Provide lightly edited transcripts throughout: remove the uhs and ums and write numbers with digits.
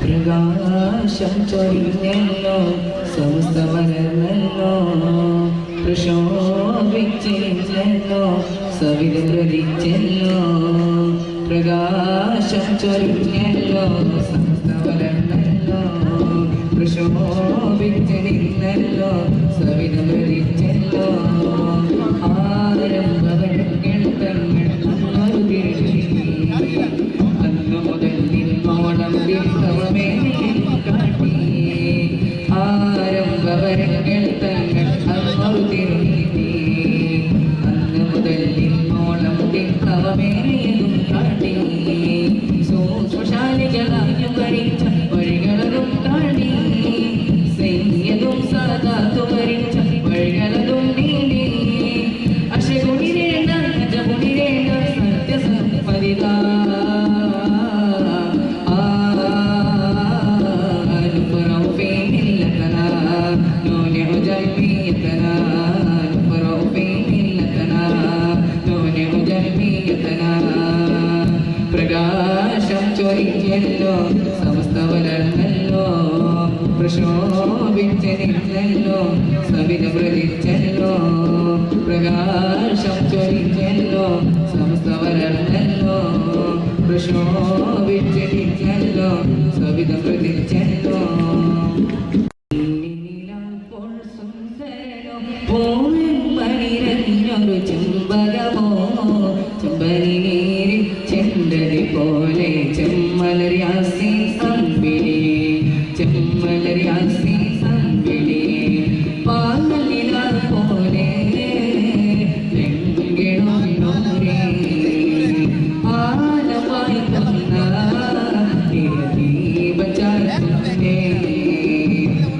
പ്രകാശം ചൊരിഞ്ഞല്ലോ സമസ്ത വളർന്നല്ലോ പ്രശോഭിച്ചല്ലോ സവിധം പ്രതിച്ചല്ലോ പ്രകാശം ചൊരിഞ്ഞല്ലോ സമസ്ത വളർന്നല്ലോ പ്രശോഭിച്ചല്ലോ സവിധം പ്രതിച്ചല്ലോ ആരംഭവങ്ങൾ തങ്ങൾ അന്നൊരു തിരുത്തി അന്നു മുതൽ നിന്നോളം ദിവസമേ കാട്ടി ആരംഭവരങ്ങൾ തങ്ങൾ അന്നൊരു തിരുത്തി അന്നു മുതൽ നിന്നോളം ദിവസമേയും കാട്ടി സൂക്ഷ്മശാലികളായ ഭരിച്ച വഴികളതും കാട്ടി സൈന്യതും സാധാതു ഭരിച്ച വഴികളതും നീണ്ടി അശകുണിരേണ്ട അജകുണിരേണ്ട സത്യസംപരിത പ്രകാശം ചൊരിഞ്ഞല്ലോ സമസ്ത വളർന്നല്ലോ പ്രശോഭിച്ചല്ലോ സവിധ പ്രതിച്ചല്ലോ പ്രകാശം ചൊരിഞ്ഞല്ലോ സമസ്ത വളർന്നല്ലോ പ്രശോഭിച്ചല്ലോ സവിധ പ്രതിച്ചല്ലോ മണിരഞ്ഞൊരു ചെമ്പകമോ ചെമ്പനിനീരിൽ ചെണ്ടടി പോലെ ചെമ്മലരിയാസി അമ്പിളി ചെമ്മലരിയാസി അമ്പിളി പാലിന പോലെ ലംഘിണോരേ ആലമായി തന്ന ദീപചാരേ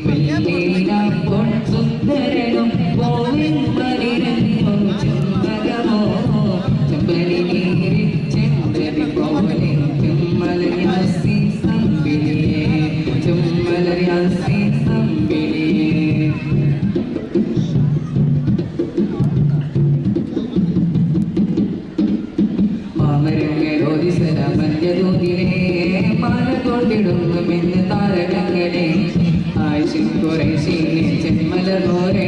വെള്ളിന പൊൻ സുന്ദരനും പോലെ മണിരഞ്ഞോ ചെമ്പകമോ ചെമ്പനിനീരിൽ ചെണ്ടടി പോലെ ചെമ്മലരിയാസി അമ്പിളിയേ ചെമ്മലരിയാസി അമ്പിളിയേ മാമരങ്ങളോദിസല മഞ്ഞതൂതിലേ മാല കൊണ്ടിടുന്നുമെന്ന് താരകങ്ങളെ ആഴ്ചയും കുറേശ്ശീനെ ചെമ്മലർന്നോരേ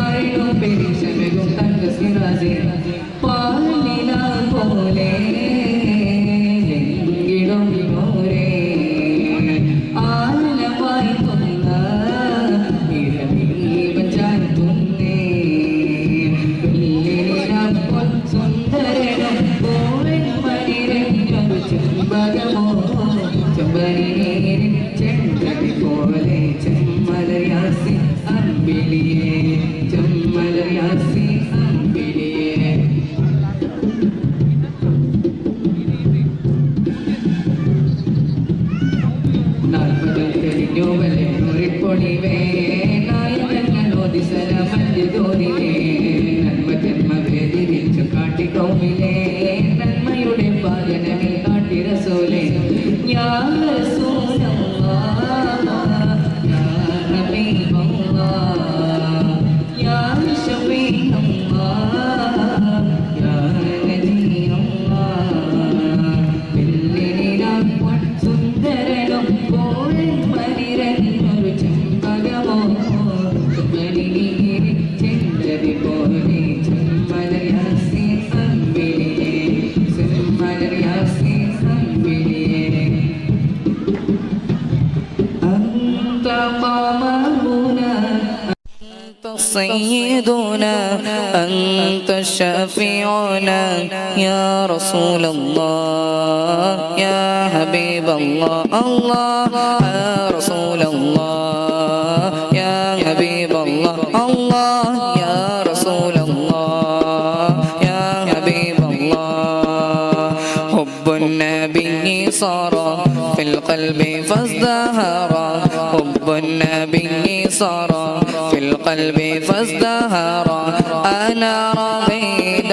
ആയിരം പെരിശമകും തങ്ക സിറാജെ പാലിന പോലെ ലംഘിണോരേ ആലമായി കൊന്ന ഇരവീപചാരത്തുന്നേ പൊൻ സുന്ദരനും പോലെ മണിരഞ്ഞൊരു ചെമ്പകമോ ചെമ്പനിനീരിൽ ചെണ്ടടി പോലെ ചെമ്മലരിയാസി അമ്പിളിയേ ചെമ്മലരിയാസി അമ്പിളിയേ നാൽപ്പതും തെളിഞ്ഞു വരെ നൂറിപ്പൊളിവേ നായകങ്ങളോദിസല മഞ്ഞതോതിലേ നന്മ ജന്മവേദിരിച്ചു കാട്ടിക്കോമിലേ നന്മയുടെ പാലനമേ കാട്ടി റസൂലേ യാ റസൂലല്ലാഹ് യാ ഹബീബല്ലാഹ് യാ ശഫീഅല്ലാഹ് യാ നബിയല്ലാഹ് വെള്ളിനിലാവ് പൊൻ സുന്ദരനും പോലെ മണിരഞ്ഞൊരു ചെമ്പകമോ ചെമ്പനിനീരിൽ ചെണ്ടടി പോലെ ചെമ്മലരിയാസി അമ്പിളിയേ ചെമ്മലരിയാസി അമ്പിളിയേ أنت قمرنا أنت سيدنا أنت شفيعنا يا رسول الله يا حبيب الله الله يا رسول الله يا حبيب الله الله يا رسول الله يا حبيب الله حب النبي صار في القلب فازدهر حب النبي صار في القلب فازدهر أنا رغيد